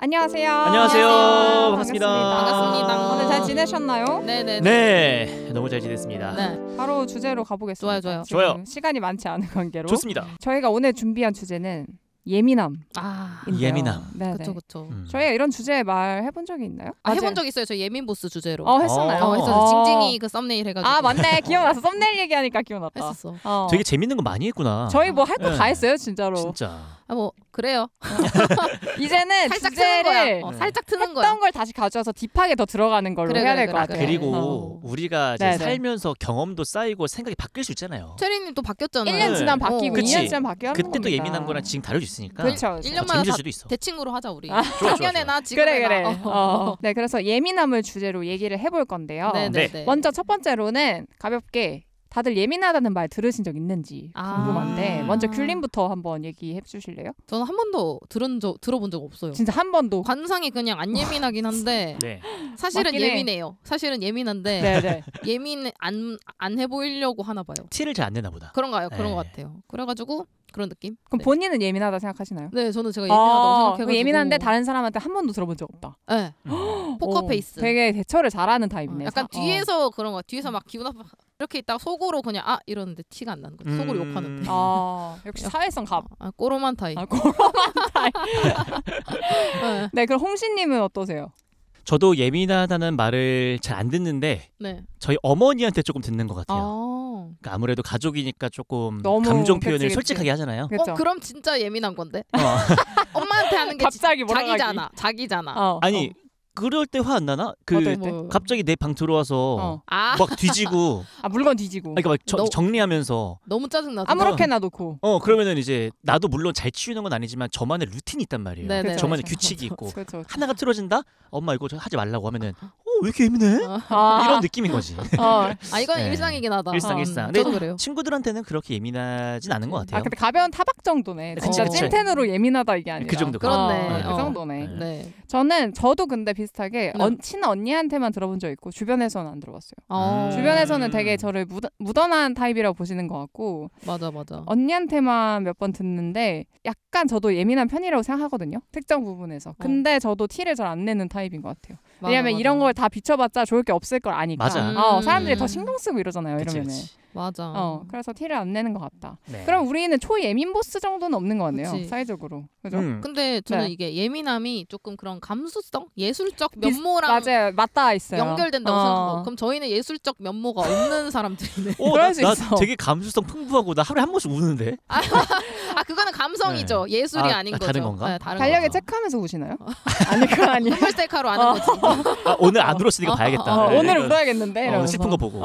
안녕하세요. 안녕하세요. 반갑습니다. 반갑습니다. 오늘 잘 지내셨나요? 네네. 네, 너무 잘 지냈습니다. 네. 바로 주제로 가보겠습니다. 좋아요. 지금 좋아요. 시간이 많지 않은 관계로. 좋습니다. 저희가 오늘 준비한 주제는 예민함. 예민함. 네, 그쵸. 저희가 이런 주제에 말 해본 적이 있나요? 해본 적 있어요. 저 예민 보스 주제로. 했었나요? 했었어. 징징이 그 썸네일 해가지고. 아 맞네. 기억났어. 썸네일 얘기하니까 기억났다. 했었어. 되게 재밌는 거 많이 했구나. 저희 뭐 할 거 다 네. 했어요, 진짜로. 진짜. 뭐 그래요. 이제는 살짝 주제를 트는 거야. 살짝 트는 거야. 했던 걸 다시 가져와서 딥하게 더 들어가는 걸로 해야 될 것 같아요. 그리고 우리가 이제 네네. 살면서 경험도 쌓이고 생각이 바뀔 수 있잖아요. 체리님 또 바뀌었잖아요. 1년 지나면 네. 바뀌고 그치. 2년 지나면 바뀌는 그때 또 겁니다. 예민한 거랑 지금 다를 수 있으니까. 그렇죠. 1년마다 재밌을 다 수도 있어. 대칭으로 하자 우리. 좋아. 작년에나 지금에나. 그래. 네, 그래서 예민함을 주제로 얘기를 해볼 건데요. 네네네. 먼저 첫 번째로는 가볍게 다들 예민하다는 말 들으신 적 있는지 궁금한데 먼저 귤님부터 한번 얘기해 주실래요? 저는 한 번도 들어본 적 없어요. 진짜 한 번도? 관상이 그냥 안 예민하긴 한데 네. 사실은 맞긴 해. 예민해요. 사실은 예민한데 네네. 예민 안 해보이려고 하나 봐요. 티를 잘 안 내나 보다. 그런가요? 그런 네. 것 같아요. 그래가지고 그런 느낌? 그럼 네. 본인은 예민하다 생각하시나요? 네, 저는 제가 예민하다고 생각해가지고 예민한데 다른 사람한테 한 번도 들어본 적 없다. 네. 포커 오, 페이스. 되게 대처를 잘하는 타입이네요. 약간 뒤에서 그런 거 뒤에서 막 기분 나빠 이렇게 있다가 속으로 그냥 이러는데 티가 안 나는 거지. 속으로 욕하는데. 역시 사회성 갑. 꼬로만 타입. 네, 그럼 홍시님은 어떠세요? 저도 예민하다는 말을 잘 안 듣는데 네. 저희 어머니한테 조금 듣는 것 같아요. 그러니까 아무래도 가족이니까 조금 너무 감정 표현을 그치. 솔직하게 하잖아요. 그렇죠. 그럼 진짜 예민한 건데. 엄마한테 하는 게 갑자기 몰아가기. 자기잖아. 아니 그럴 때 화 안 나나? 어떨 때? 갑자기 내 방 들어와서 막 뒤지고 물건 뒤지고 그러니까 막 정리하면서 너무 짜증나죠. 아무렇게나 놓고 그러면은 이제 나도 물론 잘 치우는 건 아니지만 저만의 루틴이 있단 말이에요. 네네. 저만의 그렇죠. 규칙이 있고 그렇죠. 하나가 틀어진다? 엄마 이거 하지 말라고 하면은 왜 이렇게 예민해? 이런 느낌인 거지. 이건 네. 일상이긴 하다. 일상. 저도 근데 그래요. 친구들한테는 그렇게 예민하진 않은 것 같아요. 근데 가벼운 타박 정도네. 진짜 그치. 찐텐으로 예민하다 이게 아니라. 그 정도. 그렇네. 그 정도네. 네. 저도 근데 비슷하게 네. 친한 언니한테만 들어본 적 있고 주변에서는 안 들어봤어요. 음. 주변에서는 되게 저를 무던한 타입이라고 보시는 것 같고 맞아. 언니한테만 몇 번 듣는데 약간 저도 예민한 편이라고 생각하거든요. 특정 부분에서. 근데 저도 티를 잘 안 내는 타입인 것 같아요. 왜냐면 이런 걸 다 비춰봤자 좋을 게 없을 걸 아니까. 맞아. 사람들이 더 신경 쓰고 이러잖아요. 이러면은. 그치. 맞아. 그래서 티를 안 내는 것 같다. 네. 그럼 우리는 초예민 보스 정도는 없는 것 같네요. 그치. 사회적으로. 그죠? 근데 저는 네. 이게 예민함이 조금 그런 감수성, 예술적 면모랑 맞아요. 맞닿아 있어요. 연결된다고 생각하고. 그럼 저희는 예술적 면모가 없는 사람들이네. 그럴 수 나 있어. 되게 감수성 풍부하고 나 하루에 한 번씩 우는데. 그거는 감성이죠. 예술이 아닌 거죠. 다른 건가? 네, 다른 달력에 거죠. 체크하면서 우시나요? 아니 그거 아니에요. 눈물 셀카로 아는 거지. 오늘 안 울었으니까 봐야겠다. 네. 오늘 울어야겠는데. 이러면서. 슬픈 거 보고.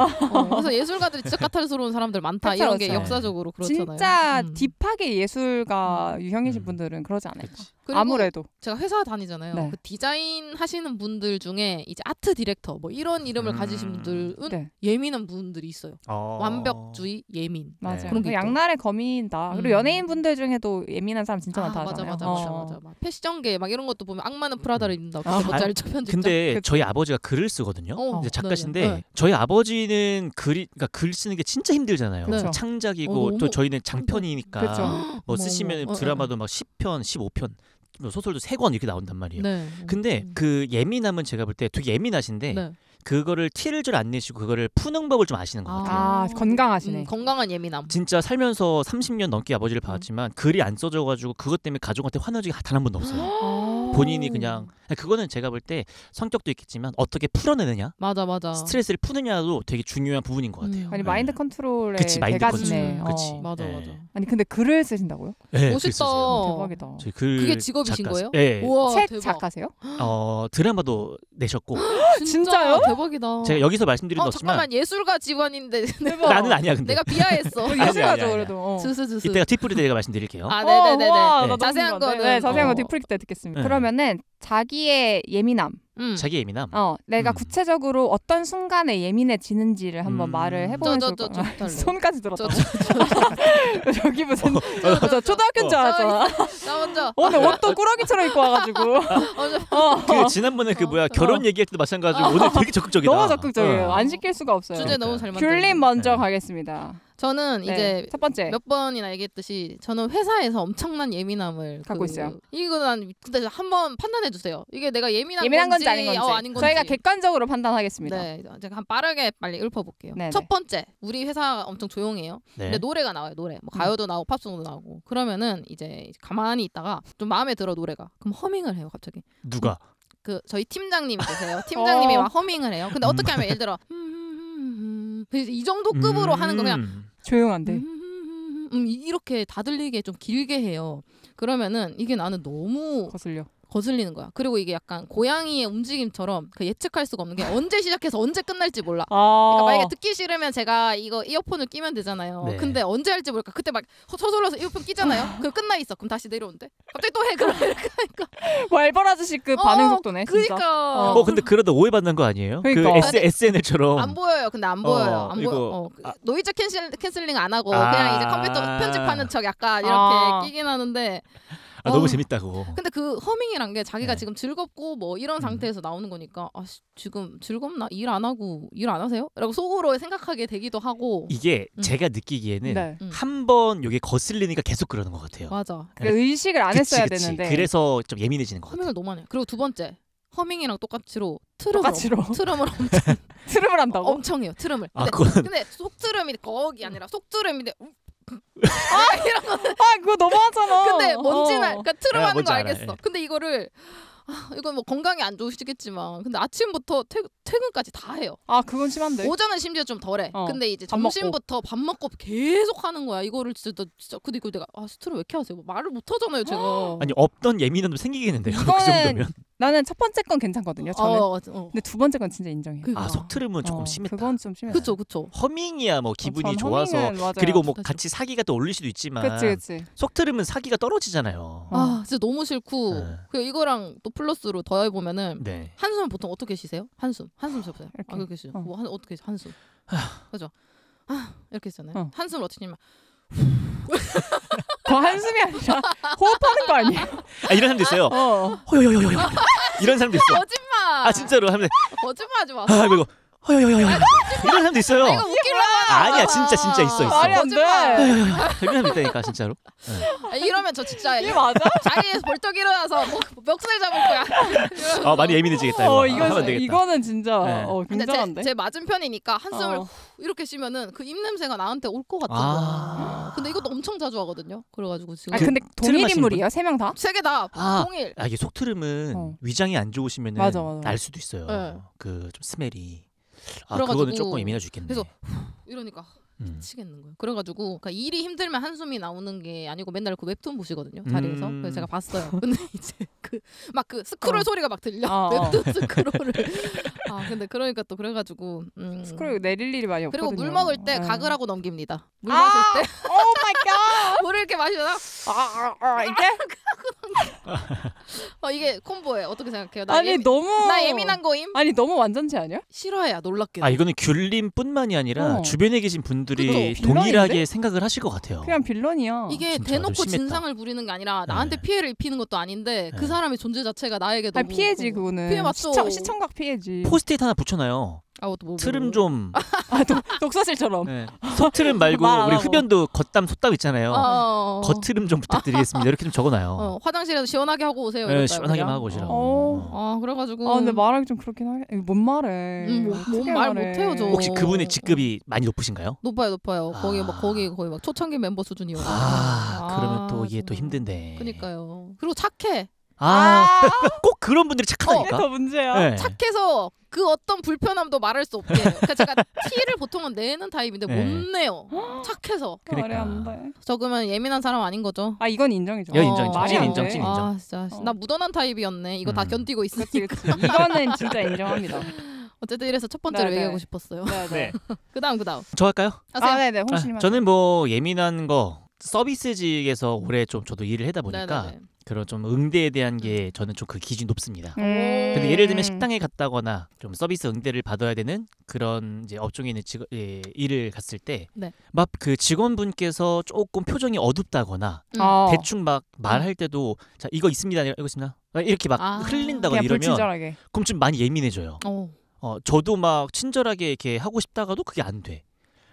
그래서 예술가들이 진짜 까탈스러운 사람들 많다. 이런 게 그렇죠. 역사적으로 그렇잖아요. 진짜 딥하게 예술가 유형이신 분들은 그러지 않을까. 그리고 아무래도. 제가 회사 다니잖아요. 네. 그 디자인 하시는 분들 중에 이제 아트 디렉터 뭐 이런 이름을 가지신 분들은 네. 예민한 분들이 있어요. 완벽주의, 예민. 맞아요. 그런 게 양날의 검이다. 그리고 연예인 분들 중에도 예민한 사람 진짜 많다 맞아. 하잖아요. 막 패션계 막 이런 것도 보면 악마는 프라다를 입는다. 멋잘적 편집자. 근데 저희 아버지가 글을 쓰거든요. 이제 작가신데 저희 아버지는 그러니까 글 쓰는 게 진짜 힘들잖아요. 그쵸. 창작이고 또 저희는 장편이니까 그쵸. 뭐 쓰시면 드라마도 막 10편, 15편 소설도 3권 이렇게 나온단 말이에요. 네. 근데 그 예민함은 제가 볼 때 되게 예민하신데 네. 그거를 티를 잘 안 내시고 그거를 푸는 법을 좀 아시는 것 같아요. 건강하시네. 건강한 예민함. 진짜 살면서 30년 넘게 아버지를 봐왔지만 글이 안 써져가지고 그것 때문에 가족한테 화난 적이 단 한 번도 없어요. 본인이 그냥 그거는 제가 볼 때 성격도 있겠지만 어떻게 풀어내느냐, 맞아. 스트레스를 푸느냐도 되게 중요한 부분인 것 같아요. 아니 마인드 컨트롤의 그치, 마인드 대가지네. 컨트롤. 맞아. 아니 근데 글을 쓰신다고요? 네, 멋있다. 대박이다. 저희 글 그게 직업이신 작가, 거예요? 네. 우와, 책 대박. 작가세요? 드라마도 내셨고 진짜요? 대박이다. 제가 여기서 말씀드린 건 없지만 잠깐만 예술가 직원인데 나는 아니야 근데 내가 비하했어. 예술가죠 그래도. 스스스스. 이때가 티프리 때 제가 말씀드릴게요. 네네네네. 와, 나 자세한 너무 궁금한데. 거는 네, 자세한 거 디프릭 때 듣겠습니다. 네. 그러면은 자기의 예민함. 자기 예민함. 내가 구체적으로 어떤 순간에 예민해지는지를 한번 말을 해보면 좋을 것 같아요. 손까지 들었다. 저기 무슨 저 초등학교인 줄 알았잖아. 나 먼저. 오늘 옷도 꾸러기처럼 입고 와가지고. 그 지난번에 그 결혼 얘기할 때도 마찬가지고 오늘 되게 적극적이다. 너무 적극적이에요. 안 시킬 수가 없어요. 주제 너무 잘 만들었어. 귤님 먼저 가겠습니다. 저는 네. 이제 첫 번째. 몇 번이나 얘기했듯이 저는 회사에서 엄청난 예민함을 갖고 있어요. 이거 난 근데 한번 판단해 주세요. 이게 내가 예민한 건지 아닌 건지. 아닌 건지. 저희가 객관적으로 판단하겠습니다. 네, 제가 빠르게 빨리 읊어볼게요. 네네. 첫 번째, 우리 회사 엄청 조용해요. 네. 근데 노래가 나와요. 노래, 뭐 가요도 나오고 팝송도 나오고. 그러면은 이제 가만히 있다가 좀 마음에 들어 노래가. 그럼 허밍을 해요, 갑자기. 누가? 그 저희 팀장님이 계세요. 팀장님이 막 허밍을 해요. 근데 어떻게 하면 예를 들어 이 정도 급으로 하는 거 그냥 조용한데. 이렇게 다 들리게 좀 길게 해요. 그러면은 이게 나는 너무 거슬리는 거야. 그리고 이게 약간 고양이의 움직임처럼 그 예측할 수가 없는 게 언제 시작해서 언제 끝날지 몰라. 그러니까 만약에 듣기 싫으면 제가 이거 이어폰을 끼면 되잖아요. 네. 근데 언제 할지 모르니까 그때 막 서둘러서 이어폰 끼잖아요. 그럼 끝나 있어. 그럼 다시 내려온대. 갑자기 또 해. 그럼 이렇게 하니까 뭐 알벌 아저씨 그 반응 속도네. 진짜. 그러니까. 근데 그러다 오해받는 거 아니에요? 그러니까. 그 SNL처럼. 안 보여요. 근데 안 보여요. 안 보여. 노이즈 캔슬링 안 하고 그냥 이제 컴퓨터 편집하는 척 약간 이렇게 끼긴 하는데. 너무 재밌다고. 근데 그 허밍이란 게 자기가 네. 지금 즐겁고 뭐 이런 상태에서 나오는 거니까 지금 즐겁나? 일 안 하고 일 안 하세요? 라고 속으로 생각하게 되기도 하고. 이게 제가 느끼기에는 네. 한 번 이게 거슬리니까 계속 그러는 것 같아요. 맞아. 그러니까 의식을 안 했어야 되는데. 그래서 좀 예민해지는 것 같아요. 허밍을 너무 많이 해. 그리고 두 번째 허밍이랑 똑같이로 똑같이로. 트름을 엄청 트름을 한다고? 엄청 해요. 트름을. 근데 속트름이 거기 아니라 속트름인데 이런 거. 그거 너무하잖아. 근데 뭔지는 그러니까 트름 하는 거 알아요. 알겠어. 근데 이거를 이건 뭐 건강에 안 좋으시겠지만 근데 아침부터 퇴근까지 다 해요. 그건 심한데. 오전은 심지어 좀 덜해. 근데 이제 밥 먹고. 점심부터 밥 먹고 계속 하는 거야. 이거를 진짜 근데 이거 내가 스트레스 왜 이렇게 하세요? 뭐 말을 못 하잖아요, 제가. 아니 없던 예민함도 생기겠는데요. 그 이거는 정도면. 나는 첫 번째 건 괜찮거든요. 저는. 근데 두 번째 건 진짜 인정해요. 속트름은 조금 심했다. 그건 좀 심했어. 그쵸. 허밍이야 뭐 기분이 좋아서 맞아요. 그리고 뭐 같이 사기가 또 올릴 수도 있지만 그치. 속트름은 사기가 떨어지잖아요. 진짜 너무 싫고 그리고 이거랑 또 플러스로 더해 보면은 네. 한숨은 보통 어떻게 쉬세요? 한숨 쉬세요. 그렇게 쉬죠. 어. 뭐 어떻게 한숨. 그죠? 이렇게 했잖아요. 한숨을 어떻게 하냐면 그 한숨이 아니라 호흡하는 거 아니에요? 이런 사람도 있어요. 호요요요요 이런 사람도 있어. 거짓말. 진짜로 하면 거짓말하지 마세요. 이거 호요요요요 이런 사람도 있어요. 이거 웃기려고. 아니야 진짜 있어. 말이 안 돼. 이런 사람도 있다니까 진짜로. 이러면 저 진짜 이게 맞아? 자리에서 벌떡 일어나서 멱살 잡을 거야. 많이 예민해지겠다. 이거. 하면 되겠다. 이거는 진짜 네. 근데 굉장한데. 제 맞은편이니까 한숨을 이렇게 쉬면은 그 입냄새가 나한테 올 것 같은 거야. 근데 이것도 엄청 자주 하거든요. 그래가지고 지금. 근데 동일 인물이에요? 세 명 다? 세 개 다 동일. 이게 속트름은 위장이 안 좋으시면은 맞아. 날 수도 있어요. 네. 그 좀 스멜이. 그래가지고 그거는 조금 예민할 수 있겠네. 그래서 이러니까 미치겠는 거예요. 그래가지고 그러니까 일이 힘들면 한숨이 나오는 게 아니고 맨날 그 웹툰 보시거든요. 자리에서. 그래서 제가 봤어요. 근데 이제 막 그 스크롤 소리가 막 들려. 웹툰 스크롤을. 근데 그러니까 또 그래가지고 스크롤 내릴 일이 많이 없거든요. 그리고 물 먹을 때 가글 하고 넘깁니다. 물 마실 때. 오 마이 갓. 물을 이렇게 마시잖아. 이게? 이게 콤보예요. 어떻게 생각해요? 나 예민한 거임? 아니 너무 완전체 아니야? 싫어해요. 놀랍게. 이거는 귤님뿐만이 아니라 주변에 계신 분들이 그쵸, 동일하게 빌런인데? 생각을 하실 것 같아요. 그냥 빌런이야. 이게 진짜 대놓고 좀 심했다. 진상을 부리는 게 아니라 나한테 피해를 입히는 것도 아닌데 그 사람의 존재 자체가 나에게 너무 피해지 그거는. 피해 맞죠. 시청각 피해지. 포스트잇 하나 붙여놔요. 트름 좀. 독서실처럼. 네. 속트름 말고 말 안 우리 하고. 흡연도 겉담 속담 있잖아요. 겉트름 좀 부탁드리겠습니다. 이렇게 좀 적어놔요. 화장실에서 시원하게 하고 오세요. 네, 시원하게만 하고 오시라고. 그래가지고. 근데 말하기 좀 그렇긴 하겠. 못 말해. 말 못해요 저. 혹시 그분의 직급이 많이 높으신가요? 높아요. 거기 거의 막 초창기 멤버 수준이요. 그러면 또 이게 또 힘든데. 그러니까요. 그리고 착해. 꼭 그런 분들이 착하다니까. 더 문제야. 네. 착해서 그 어떤 불편함도 말할 수 없게. 그러니까 제가 티를 보통은 내는 타입인데 못 내요. 착해서. 말이 안 돼. 저 그러면 예민한 사람 아닌 거죠? 이건 인정이죠. 이건 인정이죠. 말이 찐 안 인정, 돼. 찐 인정. 진짜 나 묻어난 타입이었네. 이거 다 견디고 있으니까. 그치. 이거는 진짜 인정합니다. 어쨌든 이래서 첫 번째로 얘기하고 싶었어요. 네. 그다음. 저 할까요? 네네. 홍신님. 저는 뭐 예민한 거 서비스직에서 올해 좀 저도 일을 하다 보니까 네네네. 그런 좀 응대에 대한 게 저는 좀 그 기준이 높습니다. 근데 근데 예를 들면 식당에 갔다거나 좀 서비스 응대를 받아야 되는 그런 이제 업종에 있는 일을 갔을 때 막 그 직원분께서 조금 표정이 어둡다거나 대충 막 말할 때도 자 이거 있습니다 이거 있습니다 이렇게 막 흘린다거나 이러면 불친절하게. 그럼 좀 많이 예민해져요. 저도 막 친절하게 이렇게 하고 싶다가도 그게 안 돼.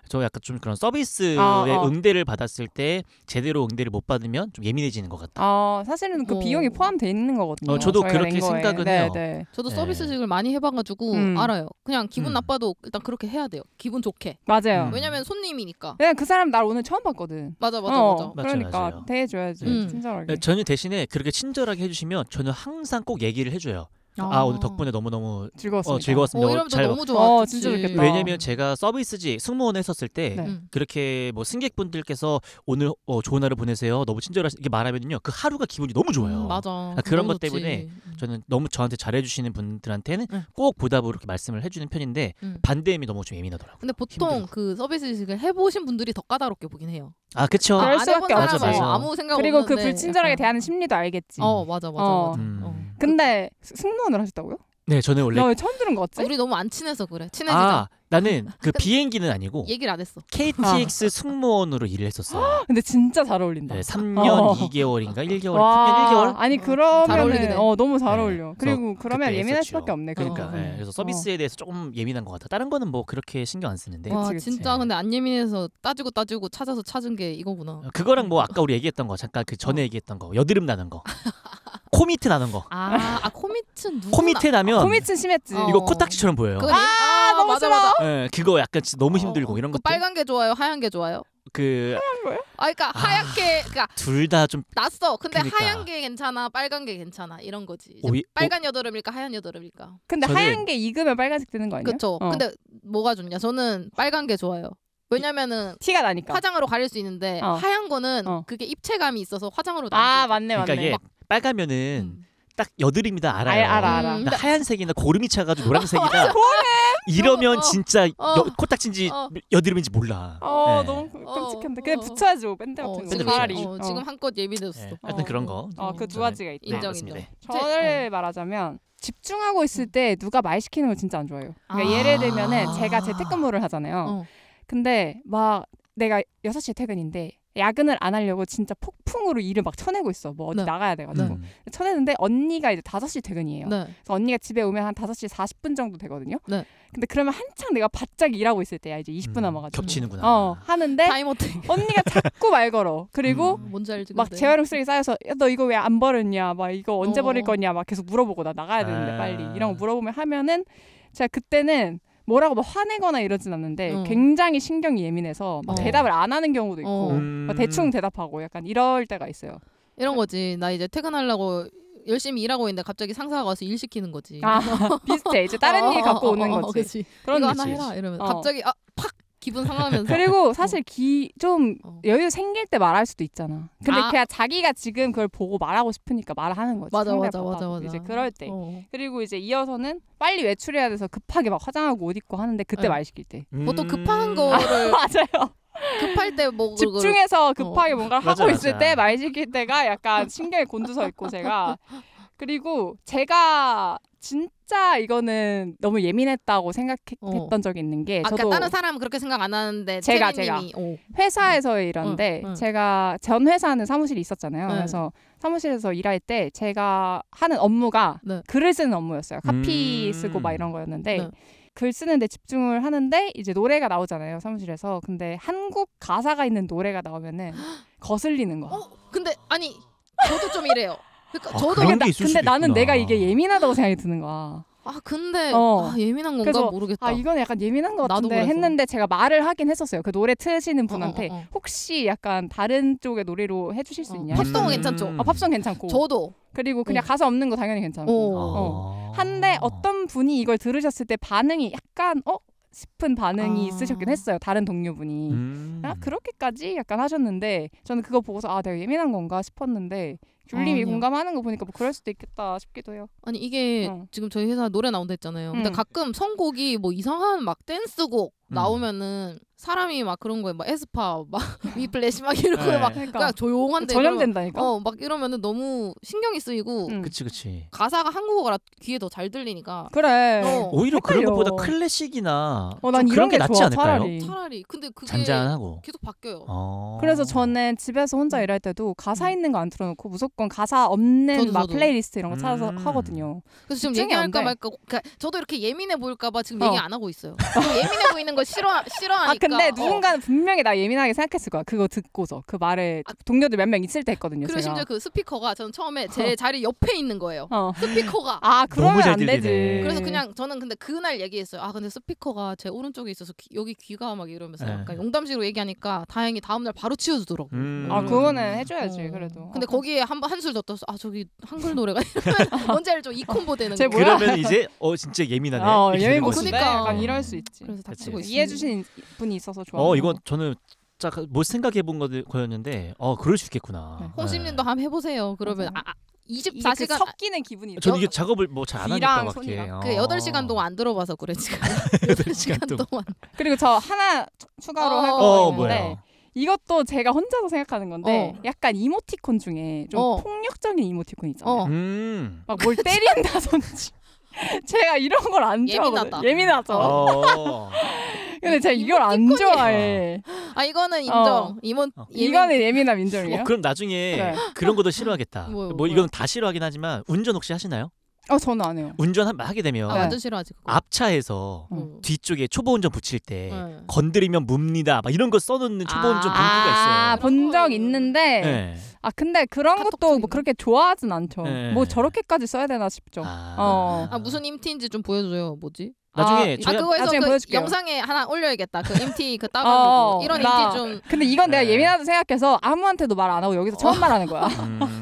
저 약간 좀 그런 서비스의 응대를 받았을 때 제대로 응대를 못 받으면 좀 예민해지는 것 같다. 사실은 그 비용이 포함돼 있는 거거든요. 저도 그렇게 생각은 해요. 네. 저도 서비스직을 많이 해봐가지고 알아요. 그냥 기분 나빠도 일단 그렇게 해야 돼요. 기분 좋게. 맞아요. 왜냐면 손님이니까. 그 사람 날 오늘 처음 봤거든. 맞아. 그러니까 맞아요. 대해줘야지. 친절하게. 저는 대신에 그렇게 친절하게 해주시면 저는 항상 꼭 얘기를 해줘요. 오늘 덕분에 너무너무 즐거웠습니다. 너무 좋아. 진짜 좋겠다. 왜냐면 제가 서비스직 승무원 했었을 때 그렇게 뭐 승객분들께서 오늘 좋은 하루 보내세요. 너무 친절하시 이렇게 말하면요. 그 하루가 기분이 너무 좋아요. 맞아. 그런 것 때문에 저는 너무 저한테 잘해주시는 분들한테는 꼭 보답으로 이렇게 말씀을 해주는 편인데 반대임이 너무 좀 예민하더라고요. 근데 보통 힘들어. 그 서비스직을 해보신 분들이 더 까다롭게 보긴 해요. 그쵸. 그럴 수밖에 없죠. 아무 생각 그리고 없는데 그 불친절하게 대하는 심리도 알겠지. 맞아. 근데 승무원을 하셨다고요? 네, 저는 원래 나 왜 처음 들은 거 같지? 우리 너무 안 친해서 그래. 친해지자. 나는 그 비행기는 아니고 얘기를 안 했어. KTX 승무원으로 일을 했었어요. 근데 진짜 잘 어울린다. 네, 3년 2개월인가 1개월, 3년 1개월. 아니 그러면은 너무 잘 어울려. 그리고 그러면 예민할 했었죠. 수밖에 없네. 그러니까 그래서 서비스에 대해서 조금 예민한 것 같아. 다른 거는 뭐 그렇게 신경 안 쓰는데. 그치. 진짜 근데 안 예민해서 따지고 찾아서 찾은 게 이거구나. 그거랑 뭐 아까 우리 얘기했던 거 잠깐 그 전에 얘기했던 거 여드름 나는 거. 코미트 나는 거. 코미트 누구나. 코미트 나면 코미트 심했지. 이거 코딱지처럼 보여요. 너무 맞아. 싫어. 네, 그거 약간 진짜 너무 힘들고 이런 거. 빨간 게 좋아요? 하얀 게 좋아요? 하얀 거요? 그러니까 하얗게 둘 다 좀 낯서. 근데 그러니까. 하얀 게 괜찮아, 빨간 게 괜찮아 이런 거지. 빨간 여드름일까 하얀 여드름일까. 근데 하얀 게 익으면 빨간색 되는 거 아니야? 그렇죠. 근데 뭐가 좋냐? 저는 빨간 게 좋아요. 왜냐면은 티가 나니까. 화장으로 가릴 수 있는데 하얀 거는 그게 입체감이 있어서 화장으로 맞네. 그러니까 이게 빨가면은 딱 여드름이다 알아요. 알아. 하얀색이나 고름이 차가지고 노란색이다. 이러면 진짜 코딱지인지 여드름인지 몰라. 너무 끔찍한데. 그냥 붙여야지 뭐 밴드 같은 거. 차라리. 지금 한껏 예민해졌어. 하여튼 그런 거. 그 두 가지가 있다. 인정. 저를 말하자면 집중하고 있을 때 누가 말 시키는 걸 진짜 안 좋아해요. 그러니까 예를 들면은 제가 재택근무를 하잖아요. 근데 막 내가 6시에 퇴근인데 야근을 안 하려고 진짜 폭풍으로 일을 막 쳐내고 있어. 뭐 어디 나가야 돼가지고. 쳐내는데 언니가 이제 5시 퇴근이에요. 그래서 언니가 집에 오면 한 5시 40분 정도 되거든요. 근데 그러면 한창 내가 바짝 일하고 있을 때야. 이제 20분 남아가지고. 겹치는구나. 하는데 언니가 자꾸 말 걸어. 그리고 뭔지 알지, 막 재활용 쓰레기 쌓여서 야, 너 이거 왜 안 버렸냐. 막 이거 언제 버릴 거냐. 막 계속 물어보고 나 나가야 되는데 빨리. 이런 거 물어보면 하면은 제가 그때는 뭐라고 막 화내거나 이러진 않는데 굉장히 신경이 예민해서 막 대답을 안 하는 경우도 있고 막 대충 대답하고 약간 이럴 때가 있어요. 이런 거지. 나 이제 퇴근하려고 열심히 일하고 있는데 갑자기 상사가 와서 일 시키는 거지. 비슷해. 이제 다른 일 갖고 오는 거지. 그치. 그런 거 하나 해라 이러면 갑자기 팍 기분 상하면서. 그리고 사실 좀 여유 생길 때 말할 수도 있잖아. 근데 그냥 자기가 지금 그걸 보고 말하고 싶으니까 말하는 거지. 맞아. 이제 그럴 때. 그리고 이제 이어서는 빨리 외출해야 돼서 급하게 막 화장하고 옷 입고 하는데 그때 말 시킬 때. 보통 급한 거를 맞아요. 급할 때 뭐 집중해서 급하게 뭔가를 하고 있을 때 말 시킬 때가 약간 신경이 곤두서 있고 제가. 그리고 제가 진짜 이거는 너무 예민했다고 생각했던 적이 있는 게 저도 다른 사람은 그렇게 생각 안 하는데 제가 회사에서 일하는데 제가 전 회사는 사무실이 있었잖아요. 그래서 사무실에서 일할 때 제가 하는 업무가 글을 쓰는 업무였어요. 카피 쓰고 막 이런 거였는데 글 쓰는데 집중을 하는데 이제 노래가 나오잖아요. 사무실에서. 근데 한국 가사가 있는 노래가 나오면은 거슬리는 거. 근데 아니 저도 좀 이래요. 그러니까 저도 근데 나는 내가 이게 예민하다고 생각이 드는 거야. 근데 예민한 건가 그래서, 모르겠다. 이건 약간 예민한 것 같은데 했는데 제가 말을 하긴 했었어요. 그 노래 트시는 분한테 혹시 약간 다른 쪽의 노래로 해주실 수 있냐. 팝송은 괜찮죠. 팝송 괜찮고. 저도. 그리고 그냥 가사 없는 거 당연히 괜찮고. 한데 어떤 분이 이걸 들으셨을 때 반응이 약간 싶은 반응이 있으셨긴 했어요. 다른 동료분이. 그렇게까지 약간 하셨는데 저는 그거 보고서 내가 예민한 건가 싶었는데 귤님이 공감하는 거 보니까 뭐 그럴 수도 있겠다 싶기도 해요. 아니 이게 지금 저희 회사 노래 나온다 했잖아요. 근데 가끔 선곡이 뭐 이상한 막 댄스곡 나오면은 사람이 막 그런 거에 막 에스파 막 위플래시 막 이런 거에 막 그러니까 조용한데 전염된다니까. 막 이러면은 너무 신경이 쓰이고. 그치. 가사가 한국어라 귀에 더 잘 들리니까. 그래. 오히려 그런 것보다 클래식이나 난 그런 게 낫지 않을까요? 차라리. 근데 그게 잔잔하고 계속 바뀌어요. 그래서 저는 집에서 혼자 일할 때도 가사 있는 거 안 틀어놓고 무조건 가사 없는 막 플레이리스트 이런 거 찾아서 하거든요. 그래서 지금 얘기할까 말까. 그러니까 저도 이렇게 예민해 보일까 봐 지금 얘기 안 하고 있어요. 예민해 보이는 거 싫어하니까. 근데 누군가는 분명히 나 예민하게 생각했을 거야. 그거 듣고서 그 말에 동료들 몇 명 있을 때 했거든요. 그리고 제가. 심지어 그 스피커가 저는 처음에 제 자리 옆에 있는 거예요. 스피커가. 그러면 안 되지. 그래서 그냥 저는 근데 그날 얘기했어요. 근데 스피커가 제 오른쪽에 있어서 여기 귀가 막 이러면서 약간 농담식으로 얘기하니까 다행히 다음날 바로 치워주더라고. 그거는 해줘야지 그래도. 근데 거기에 한술 더 떠서 저기 한글 노래가 뭔지 알죠? 이 콤보 되는 거. 그러면 이제 진짜 예민하네. 예민 그러니까 약간 이럴 수 있지. 그래서 닥치고 이해해 주신 분이 있어서 좋아. 이건 저는 못 생각해 본 거였는데 그럴 수 있겠구나. 홍심님도 한번 해보세요. 그러면 24시간 그 섞이는 기분이 있죠. 저는 이게 작업을 잘 안 하니까 밖에. 그 8시간 동안 안 들어봐서 그래 지금. 8시간 동안. 그리고 저 하나 추가로 할 거 있는데 뭐야? 이것도 제가 혼자서 생각하는 건데 약간 이모티콘 중에 좀 폭력적인 이모티콘 있잖아요. 막 뭘 때린다든지. 제가 이런 걸 안 좋아하거든요. 예민하죠. 근데 제가 이걸 안 좋아해. 이거는 인정. 이거는 예민함 인정이에요. 그럼 나중에 그런 것도 싫어하겠다. 이건 다 싫어하긴 하지만 운전 혹시 하시나요? 저는 안 해요. 운전 하게 되면 완전 싫어하지. 그거. 앞차에서 뒤쪽에 초보 운전 붙일 때 건드리면 뭡니다. 막 이런 거 써놓는 초보 운전 문구가 있어요. 본 적 있는데 근데 그런 것도 뭐 그렇게 좋아하진 않죠. 뭐 저렇게까지 써야 되나 싶죠. 무슨 임티인지 좀 보여줘요. 뭐지? 나중에 그거에서 나중에 보여줄게요. 영상에 하나 올려야겠다. 그 MT 그 따가지고 이런 MT 좀. 근데 이건 내가 예민하다 생각해서 아무한테도 말 안 하고 여기서 처음 말하는 거야.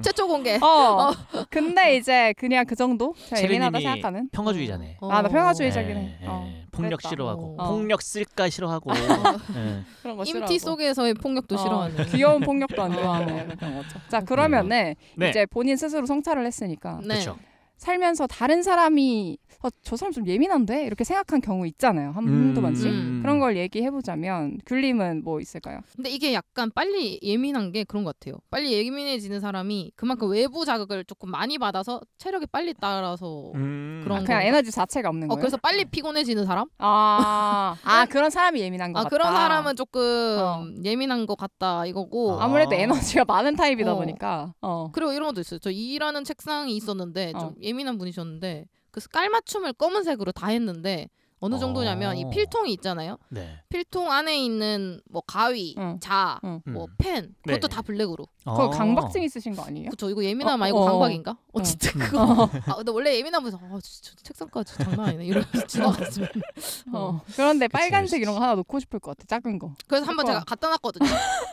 최초 공개. 근데 이제 그냥 그 정도. 제가 예민하다 생각하는. 평화주의자네. 나 평화주의자긴 해. 폭력 그랬다. 싫어하고 폭력 쓸까 싫어하고. 그런 거 MT 속에서의 폭력도 싫어하는. 귀여운 폭력도 안 좋아하는 그런 거죠. 자 그러면은 이제 본인 스스로 성찰을 했으니까. 그렇죠. 살면서 다른 사람이 저 사람 좀 예민한데? 이렇게 생각한 경우 있잖아요. 한두 번씩. 그런 걸 얘기해보자면 귤님은 뭐 있을까요? 근데 이게 약간 빨리 예민한 게 그런 것 같아요. 빨리 예민해지는 사람이 그만큼 외부 자극을 조금 많이 받아서 체력이 빨리 따라서 그런 그냥 에너지 자체가 없는 거예요? 그래서 빨리 피곤해지는 사람? 그런 사람이 예민한 것 같다. 그런 사람은 조금 예민한 것 같다 이거고 아무래도 에너지가 많은 타입이다 보니까 그리고 이런 것도 있어요. 저 일하는 책상이 있었는데 좀 예민한 분이셨는데 그 깔맞춤을 검은색으로 다 했는데 어느 정도냐면 이 필통이 있잖아요. 필통 안에 있는 뭐 가위, 자, 뭐 펜 그것도 다 블랙으로. 그거 강박증 있으신 거 아니에요? 그쵸. 이거 예민함 아니고 강박인가? 진짜 그거. 근데 원래 예민한 분에서 진짜 책상까지 장난 아니네 이러면서 지나갔으면. 그런데 빨간색 이런 거 하나 놓고 싶을 것 같아. 작은 거. 그래서 한번 제가 갖다 놨거든요.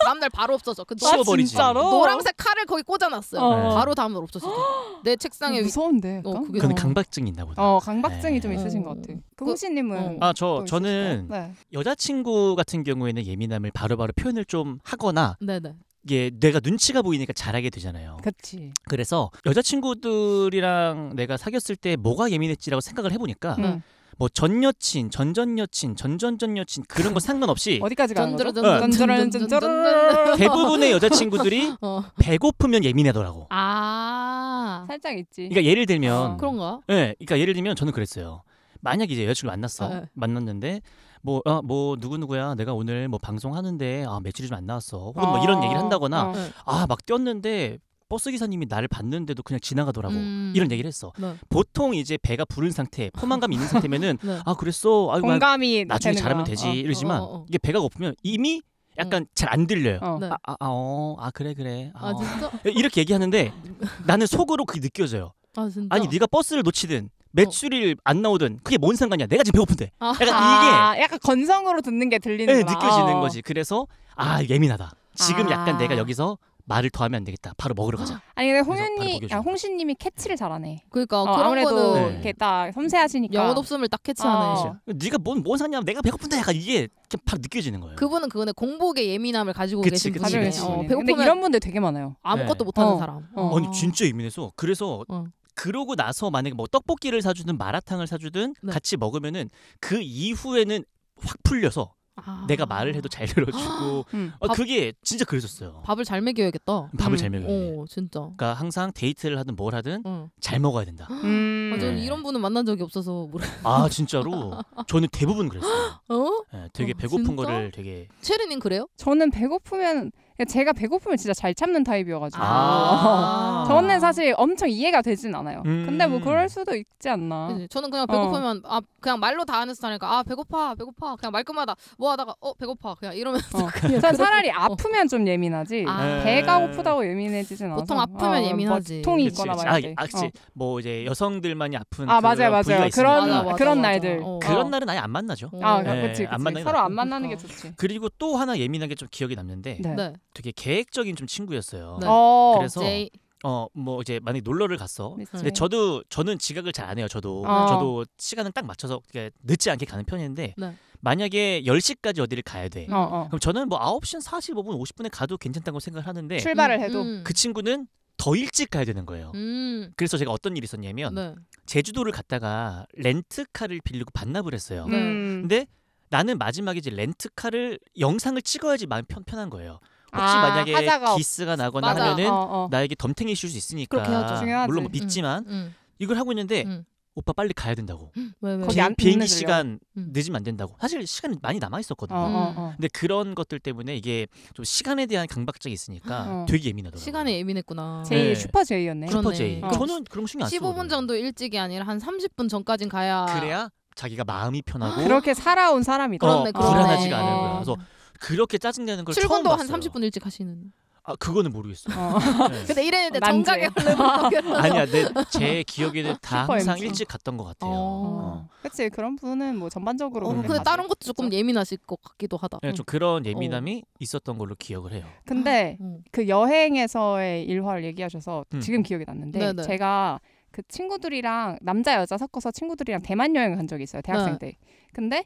다음날 바로 없어져. 치워버리지. 진짜로? 노란색 칼을 거기 꽂아놨어요. 바로 다음날 없어졌어. 내 책상에. 무서운데. 그건 강박증이 있나 보다. 강박증이 좀 있으신 것 같아. 홍신님은 저는 여자친구 같은 경우에는 예민함을 바로바로 표현을 좀 하거나 이게 내가 눈치가 보이니까 잘하게 되잖아요. 그렇지. 그래서 여자친구들이랑 내가 사귀었을 때 뭐가 예민했지라고 생각을 해보니까 뭐 전 여친, 전전 여친, 전전전 여친 그런 거 상관없이 어디까지 가는 거죠? 대부분의 여자친구들이 배고프면 예민하더라고. 살짝 있지. 그러니까 예를 들면 그런가? 네, 그러니까 예를 들면 저는 그랬어요. 만약 이제 여자친구 만났는데 뭐 누구누구야 내가 오늘 뭐 방송하는데 며칠이 좀 안 나왔어 혹은 뭐 이런 얘기를 한다거나 막 뛰었는데 버스 기사님이 나를 봤는데도 그냥 지나가더라고 이런 얘기를 했어. 보통 이제 배가 부른 상태 포만감이 있는 상태면 그랬어 공감이 나중에 잘하면 되지 이러지만 이게 배가 고프면 이미 약간 잘 안 들려요. 그래 진짜? 이렇게 얘기하는데 나는 속으로 그게 느껴져요. 진짜? 아니 네가 버스를 놓치든 매출이 안 나오든 그게 뭔 상관이야. 내가 지금 배고픈데. 약간 이게 약간 건성으로 듣는 게 들리는구나. 느껴지는 거지. 그래서 예민하다. 지금 약간 내가 여기서 말을 더 하면 안 되겠다. 바로 먹으러 가자. 아니 근데 홍신님이 캐치를 잘하네. 그러니까 아무래도 거는 이렇게 딱 섬세하시니까 영혼 없음을 딱 캐치하네. 네가 뭔 상관이야. 내가 배고픈데 약간 이게 바로 느껴지는 거예요. 그분은 공복의 예민함을 가지고 계신 분이에요. 근데 이런 분들 되게 많아요. 아무것도 못하는 사람. 아니 진짜 예민해서 그래서 그러고 나서 만약에 뭐 떡볶이를 사주든 마라탕을 사주든 같이 먹으면은 그 이후에는 확 풀려서 내가 말을 해도 잘 들어주고 그게 진짜 그랬었어요. 밥을 잘 먹여야겠다. 밥을 잘 먹여야 진짜. 그러니까 항상 데이트를 하든 뭘 하든 잘 먹어야 된다. 저는 이런 분은 만난 적이 없어서 진짜로 저는 대부분 그랬어요. 되게 배고픈 진짜? 거를 되게. 체리님 그래요? 저는 배고프면 제가 배고프면 진짜 잘 참는 타입이어가지고 저는 사실 엄청 이해가 되진 않아요. 근데 뭐 그럴 수도 있지 않나. 그치. 저는 그냥 배고프면 그냥 말로 다 하는 스타일이니까 배고파 그냥 말끝마다 뭐 하다가 배고파 그냥 이러면서 전 차라리 아프면 좀 예민하지 배가 고프다고 예민해지진 않아서. 보통 아프면 예민하지. 뭐 통이 있거나 말이지. 그치. 뭐 이제 여성들만이 아픈 맞아요. 그런 날들. 그런 날은 아예 안 만나죠. 그치. 서로 안 만나는 게 좋지. 그리고 또 하나 예민한 게 좀 기억이 남는데 되게 계획적인 좀 친구였어요. 그래서 뭐 이제 만약에 놀러를 갔어. 근데 저는 지각을 잘 안 해요. 저도 시간을 딱 맞춰서 늦지 않게 가는 편인데 만약에 10시까지 어디를 가야 돼. 그럼 저는 뭐 9시 45분 50분에 가도 괜찮다고 생각을 하는데 출발을 해도 그 친구는 더 일찍 가야 되는 거예요. 그래서 제가 어떤 일이 있었냐면 제주도를 갔다가 렌트카를 빌리고 반납을 했어요. 근데 나는 마지막에 이제 렌트카를 영상을 찍어야지 마음 편한 거예요. 혹시 만약에 기스가 나거나 하면은 나에게 덤탱이 쉴 수 있으니까 물론 뭐 믿지만 이걸 하고 있는데 오빠 빨리 가야 된다고. 왜? 비행기 시간 늦으면 안 된다고. 사실 시간이 많이 남아 있었거든요. 근데 그런 것들 때문에 이게 좀 시간에 대한 강박증이 있으니까 되게 예민하더라고요. 시간에 예민했구나. 제이 슈퍼 제이였네. 슈퍼 제이. 저는 그런 거 신경 안 써. 15분 정도 일찍이 아니라 한 30분 전까진 가야. 그래야 자기가 마음이 편하고 그렇게 살아온 사람이다. 불안하지가 않은 거야. 그래서 그렇게 짜증내는 걸 처음 봤어요. 출근도 한 30분 일찍 하시는. 그거는 모르겠어. 근데 이랬는데 정각에 걸려버렸어. 아니야, 제 기억에는 다 항상 일찍 갔던 것 같아요. 그치, 그런 분은 뭐 전반적으로. 근데 다른 것도 조금 예민하실 것 같기도 하다. 좀 그런 예민함이 있었던 걸로 기억을 해요. 근데 그 여행에서의 일화를 얘기하셔서 지금 기억이 났는데 제가 그 친구들이랑 남자 여자 섞어서 친구들이랑 대만 여행을 간 적이 있어요, 대학생 때. 근데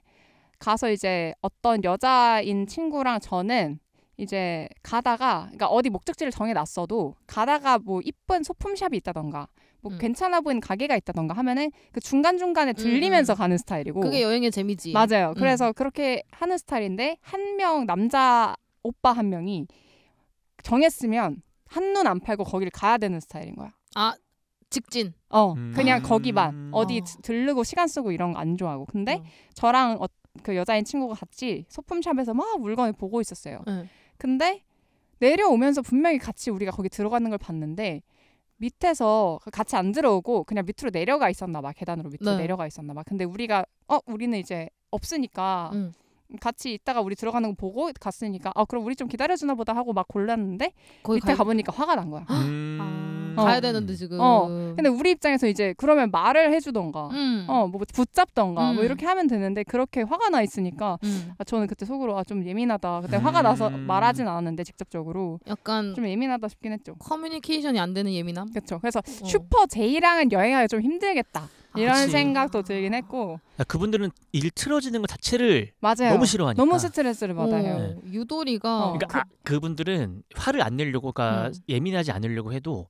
가서 이제 어떤 여자인 친구랑 저는 이제 가다가 그러니까 어디 목적지를 정해놨어도 가다가 뭐 이쁜 소품샵이 있다던가 뭐 괜찮아 보이는 가게가 있다던가 하면은 그 중간중간에 들리면서 가는 스타일이고 그게 여행의 재미지. 맞아요. 그래서 그렇게 하는 스타일인데 한 명 남자 오빠 한 명이 정했으면 한눈 안 팔고 거기를 가야 되는 스타일인 거야. 직진. 그냥 거기만 어디 들르고 시간 쓰고 이런 거 안 좋아하고. 근데 저랑 그 여자인 친구가 같이 소품샵에서 막 물건을 보고 있었어요. 근데 내려오면서 분명히 같이 우리가 거기 들어가는 걸 봤는데 밑에서 같이 안 들어오고 그냥 밑으로 내려가 있었나 봐. 계단으로 밑으로 내려가 있었나 봐. 근데 우리가 우리는 이제 없으니까 같이 있다가 우리 들어가는 거 보고 갔으니까 그럼 우리 좀 기다려주나 보다 하고 막 골랐는데 밑에 가보니까 화가 난 거야. 가야 되는데 지금. 근데 우리 입장에서 이제 그러면 말을 해주던가, 뭐 붙잡던가, 뭐 이렇게 하면 되는데 그렇게 화가 나 있으니까 저는 그때 속으로 좀 예민하다. 그때 화가 나서 말하진 않았는데 직접적으로 약간 좀 예민하다 싶긴 했죠. 커뮤니케이션이 안 되는 예민함. 그렇죠. 그래서 슈퍼 제이랑은 여행하기 좀 힘들겠다. 이런 생각도 들긴 했고. 그분들은 일 틀어지는 것 자체를 너무 싫어하니까. 너무 스트레스를 받아요. 유도리가. 그러니까 그분들은 화를 안 내려고, 그러니까 예민하지 않으려고 해도